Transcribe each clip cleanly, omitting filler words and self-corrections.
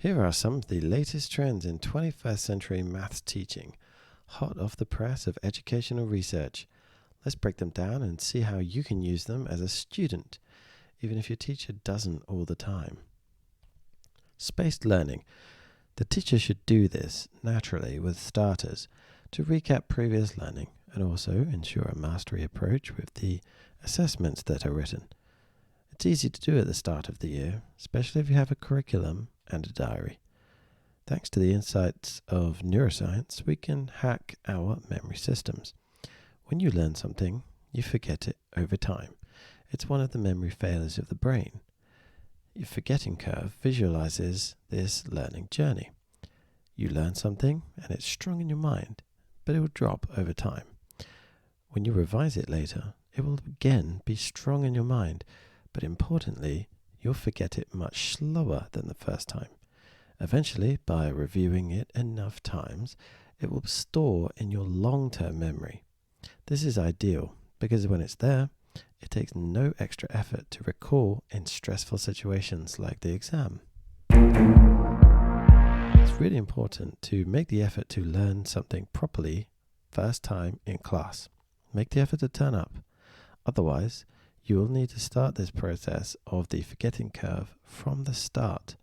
Here are some of the latest trends in 21st century maths teaching, hot off the press of educational research. Let's break them down and see how you can use them as a student, even if your teacher doesn't all the time. Spaced learning. The teacher should do this naturally with starters to recap previous learning and also ensure a mastery approach with the assessments that are written. It's easy to do at the start of the year, especially if you have a curriculum and a diary. Thanks to the insights of neuroscience, we can hack our memory systems. When you learn something, you forget it over time. It's one of the memory failures of the brain. Your forgetting curve visualizes this learning journey. You learn something and it's strong in your mind, but it will drop over time. When you revise it later, it will again be strong in your mind, but importantly, you'll forget it much slower than the first time. Eventually, by reviewing it enough times, it will store in your long-term memory. This is ideal because when it's there, it takes no extra effort to recall in stressful situations like the exam. It's really important to make the effort to learn something properly first time in class. Make the effort to turn up. Otherwise, you will need to start this process of the forgetting curve from the start,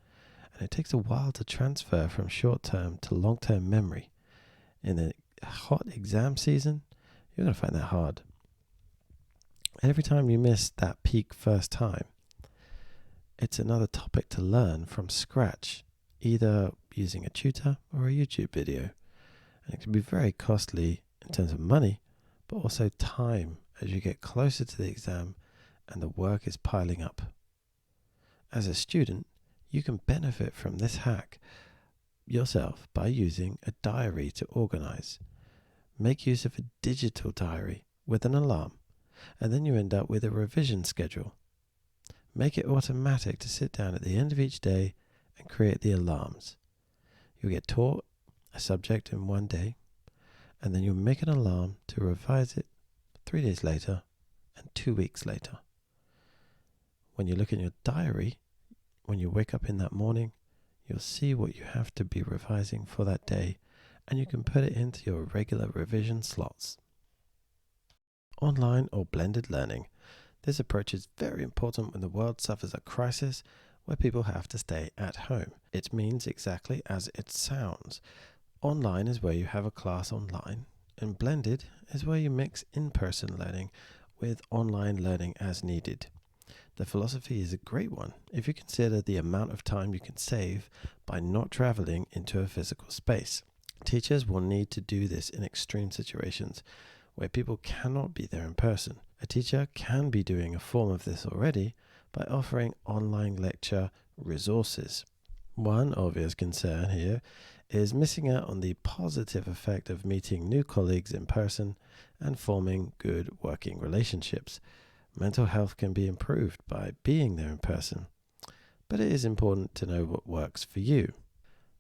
and it takes a while to transfer from short-term to long-term memory. In the hot exam season, you're going to find that hard. Every time you miss that peak first time, it's another topic to learn from scratch, either using a tutor or a YouTube video. And it can be very costly in terms of money, but also time as you get closer to the exam and the work is piling up. As a student, you can benefit from this hack yourself by using a diary to organize. Make use of a digital diary with an alarm, and then you end up with a revision schedule. Make it automatic to sit down at the end of each day and create the alarms. You'll get taught a subject in one day, and then you'll make an alarm to revise it 3 days later and 2 weeks later. When you look in your diary, when you wake up in that morning, you'll see what you have to be revising for that day, and you can put it into your regular revision slots. Online or blended learning. This approach is very important when the world suffers a crisis where people have to stay at home. It means exactly as it sounds. Online is where you have a class online, and blended is where you mix in-person learning with online learning as needed. The philosophy is a great one if you consider the amount of time you can save by not traveling into a physical space. Teachers will need to do this in extreme situations where people cannot be there in person. A teacher can be doing a form of this already by offering online lecture resources. One obvious concern here is missing out on the positive effect of meeting new colleagues in person and forming good working relationships. Mental health can be improved by being there in person, but it is important to know what works for you.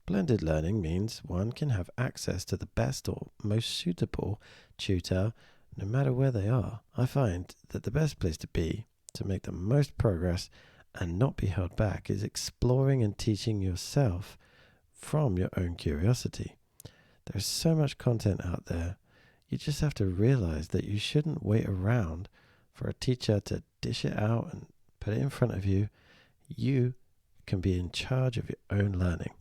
Blended learning means one can have access to the best or most suitable tutor no matter where they are. I find that the best place to be to make the most progress and not be held back is exploring and teaching yourself from your own curiosity. There's so much content out there. You just have to realize that you shouldn't wait around for a teacher to dish it out and put it in front of you. You can be in charge of your own learning.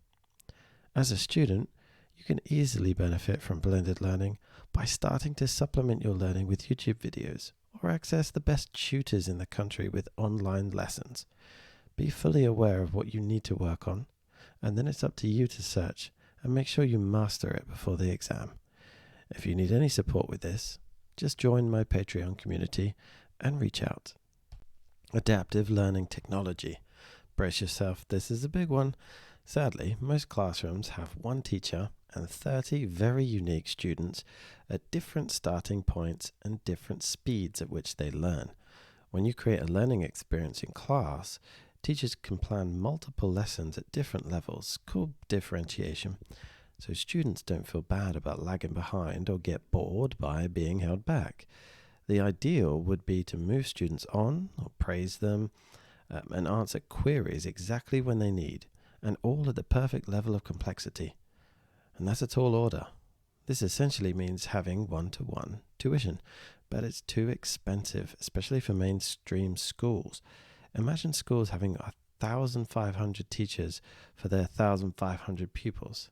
As a student, you can easily benefit from blended learning by starting to supplement your learning with YouTube videos or access the best tutors in the country with online lessons. Be fully aware of what you need to work on, and then it's up to you to search and make sure you master it before the exam. If you need any support with this, just join my Patreon community and reach out. Adaptive learning technology. Brace yourself, this is a big one. Sadly, most classrooms have one teacher and 30 very unique students at different starting points and different speeds at which they learn. When you create a learning experience in class, teachers can plan multiple lessons at different levels, called differentiation, so students don't feel bad about lagging behind or get bored by being held back. The ideal would be to move students on or praise them and answer queries exactly when they need. and all at the perfect level of complexity. And that's a tall order. This essentially means having one-to-one tuition, but it's too expensive, especially for mainstream schools. Imagine schools having 1,500 teachers for their 1,500 pupils.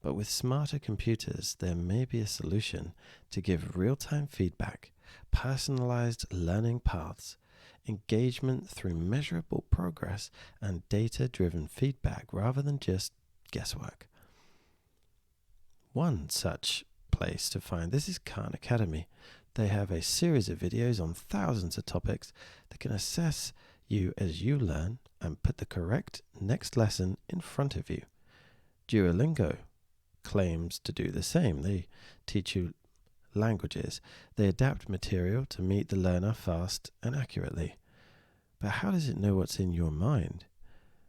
But with smarter computers, there may be a solution to give real-time feedback, personalized learning paths, engagement through measurable progress, and data-driven feedback rather than just guesswork. One such place to find this is Khan Academy. They have a series of videos on thousands of topics that can assess you as you learn and put the correct next lesson in front of you. Duolingo claims to do the same. They teach you languages. They adapt material to meet the learner fast and accurately. But how does it know what's in your mind?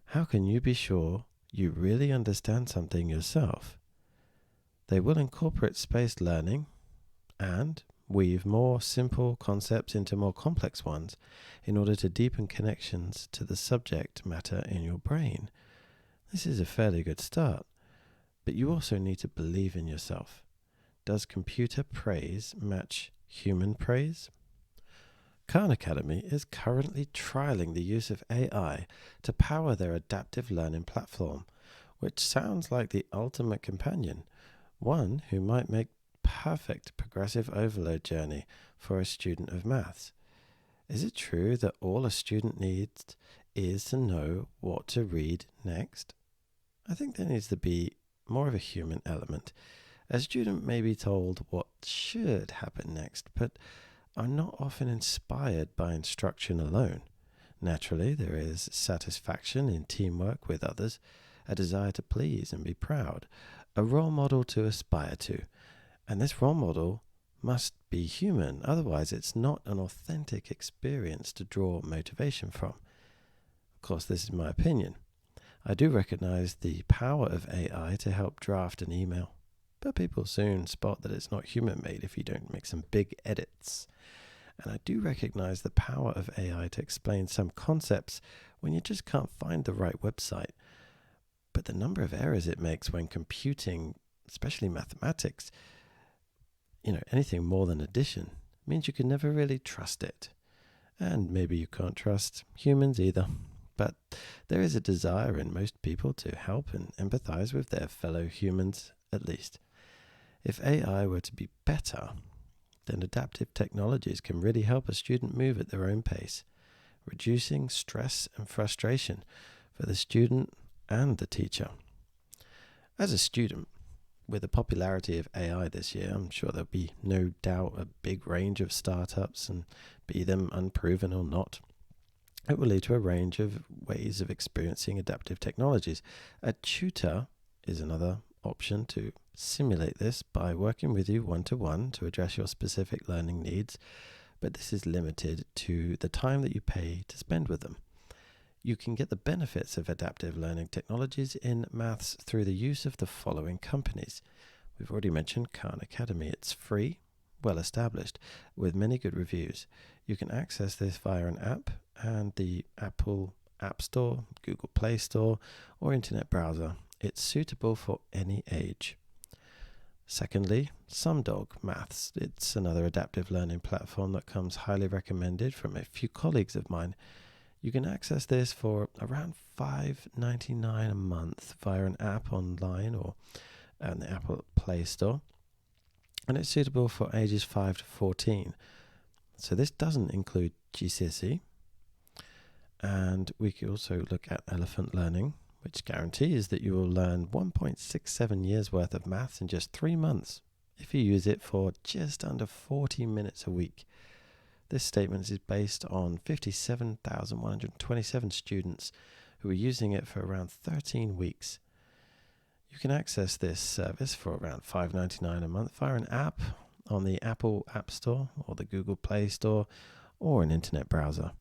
How can you be sure you really understand something yourself? They will incorporate spaced learning and weave more simple concepts into more complex ones in order to deepen connections to the subject matter in your brain. This is a fairly good start, but you also need to believe in yourself. Does computer praise match human praise? Khan Academy is currently trialing the use of AI to power their adaptive learning platform, which sounds like the ultimate companion, one who might make perfect progressive overload journey for a student of maths. Is it true that all a student needs is to know what to read next? I think there needs to be more of a human element. A student may be told what should happen next, but are not often inspired by instruction alone. Naturally, there is satisfaction in teamwork with others, a desire to please and be proud, a role model to aspire to, and this role model must be human, otherwise it's not an authentic experience to draw motivation from. Of course, this is my opinion. I do recognize the power of AI to help draft an email, but people soon spot that it's not human-made if you don't make some big edits. And I do recognize the power of AI to explain some concepts when you just can't find the right website. But the number of errors it makes when computing, especially mathematics, anything more than addition, means you can never really trust it. And maybe you can't trust humans either. But there is a desire in most people to help and empathize with their fellow humans, at least. If AI were to be better, then adaptive technologies can really help a student move at their own pace, reducing stress and frustration for the student and the teacher. As a student, with the popularity of AI this year, I'm sure there'll be no doubt a big range of startups, and be them unproven or not. It will lead to a range of ways of experiencing adaptive technologies. A tutor is another option to simulate this by working with you one-to-one to address your specific learning needs, but this is limited to the time that you pay to spend with them. You can get the benefits of adaptive learning technologies in maths through the use of the following companies. We've already mentioned Khan Academy. It's free, well established, with many good reviews. You can access this via an app and the Apple App Store, Google Play Store, or internet browser. It's suitable for any age. Secondly, SumDog Maths. It's another adaptive learning platform that comes highly recommended from a few colleagues of mine. You can access this for around $5.99 a month via an app online or on the Apple Play Store. And it's suitable for ages 5 to 14. So this doesn't include GCSE. And we can also look at Elephant Learning, which guarantees that you will learn 1.67 years worth of maths in just 3 months if you use it for just under 40 minutes a week. This statement is based on 57,127 students who are using it for around 13 weeks. You can access this service for around $5.99 a month via an app on the Apple App Store or the Google Play Store or an internet browser.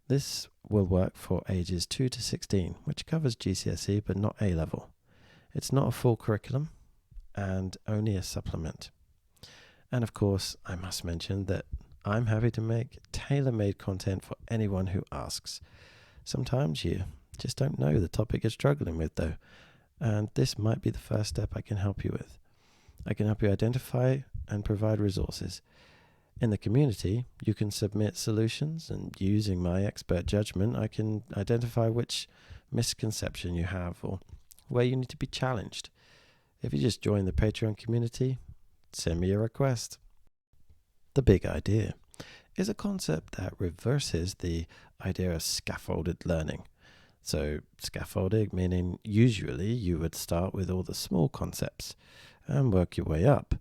This will work for ages 2 to 16, which covers GCSE but not A-level. It's not a full curriculum and only a supplement. And of course, I must mention that I'm happy to make tailor-made content for anyone who asks. Sometimes you just don't know the topic you're struggling with though. And this might be the first step I can help you with. I can help you identify and provide resources. In the community, you can submit solutions, and using my expert judgment, I can identify which misconception you have or where you need to be challenged. If you just join the Patreon community, send me a request. The big idea is a concept that reverses the idea of scaffolded learning. So scaffolding meaning usually you would start with all the small concepts and work your way up.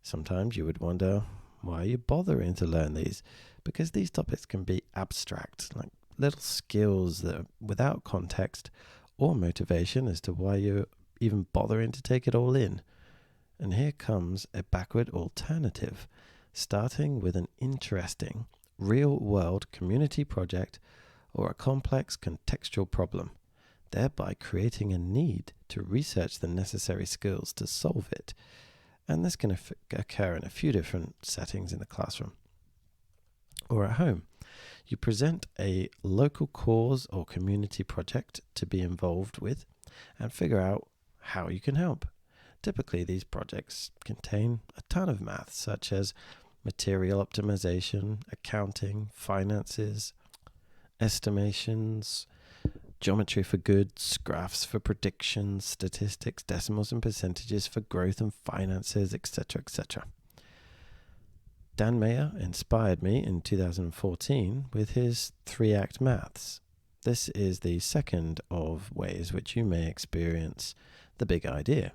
Sometimes you would wonder, why are you bothering to learn these? Because these topics can be abstract, like little skills that are without context or motivation as to why you're even bothering to take it all in. And here comes a backward alternative, starting with an interesting, real-world community project or a complex contextual problem, thereby creating a need to research the necessary skills to solve it. And this can occur in a few different settings in the classroom or at home. You present a local cause or community project to be involved with and figure out how you can help. Typically, these projects contain a ton of maths, such as material optimization, accounting, finances, estimations, geometry for goods, graphs for predictions, statistics, decimals and percentages for growth and finances, etc., etc. Dan Meyer inspired me in 2014 with his 3-act maths. This is the second of ways which you may experience the big idea.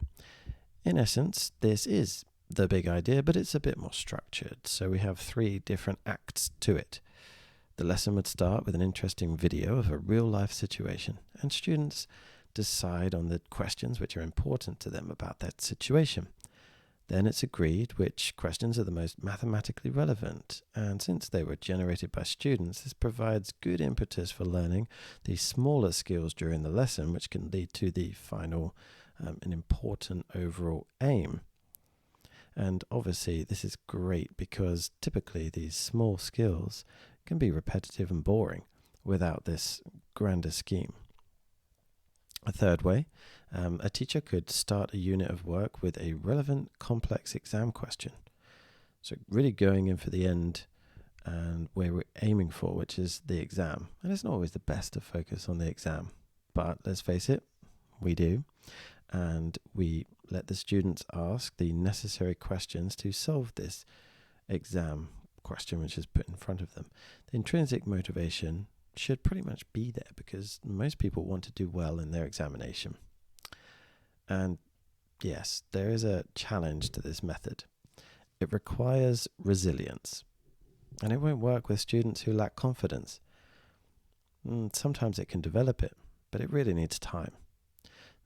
In essence, this is the big idea, but it's a bit more structured. So we have 3 different acts to it. The lesson would start with an interesting video of a real-life situation, and students decide on the questions which are important to them about that situation. Then it's agreed which questions are the most mathematically relevant, and since they were generated by students, this provides good impetus for learning the smaller skills during the lesson, which can lead to the final and important overall aim. And obviously this is great because typically these small skills can be repetitive and boring without this grander scheme. A third way, a teacher could start a unit of work with a relevant complex exam question. So really going in for the end and where we're aiming for, which is the exam. And it's not always the best to focus on the exam, but let's face it, we do. And we let the students ask the necessary questions to solve this exam question which is put in front of them. The intrinsic motivation should pretty much be there because most people want to do well in their examination. And yes, there is a challenge to this method. It requires resilience, and it won't work with students who lack confidence. Sometimes it can develop it, but it really needs time.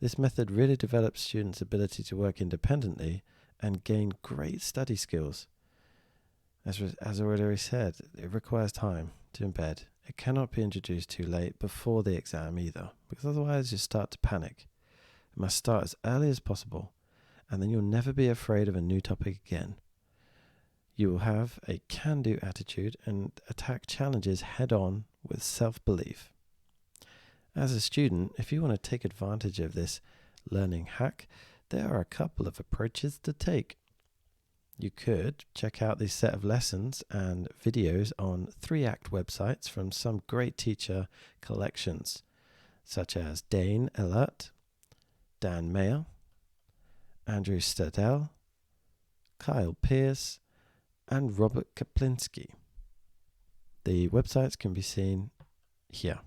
This method really develops students' ability to work independently and gain great study skills. As already said, it requires time to embed. It cannot be introduced too late before the exam either, because otherwise you start to panic. It must start as early as possible, and then you'll never be afraid of a new topic again. You will have a can-do attitude and attack challenges head-on with self-belief. As a student, if you want to take advantage of this learning hack, there are a couple of approaches to take. You could check out this set of lessons and videos on 3-act websites from some great teacher collections, such as Dane Ehlert, Dan Meyer, Andrew Stadel, Kyle Pearce, and Robert Kaplinsky. The websites can be seen here.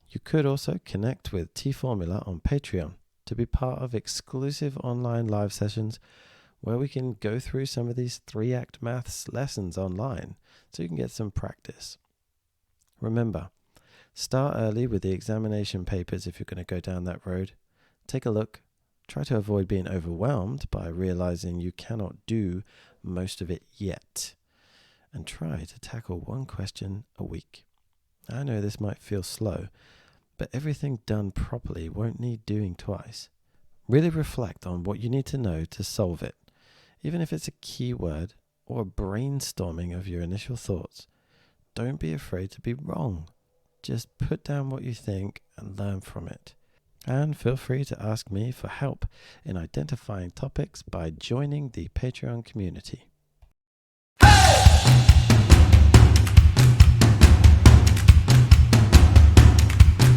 You could also connect with T-Formula on Patreon to be part of exclusive online live sessions where we can go through some of these 3-act maths lessons online so you can get some practice. Remember, start early with the examination papers if you're going to go down that road. Take a look. Try to avoid being overwhelmed by realizing you cannot do most of it yet. And try to tackle 1 question a week. I know this might feel slow, but everything done properly won't need doing twice. Really reflect on what you need to know to solve it, even if it's a keyword or a brainstorming of your initial thoughts. Don't be afraid to be wrong. Just put down what you think and learn from it. And feel free to ask me for help in identifying topics by joining the Patreon community.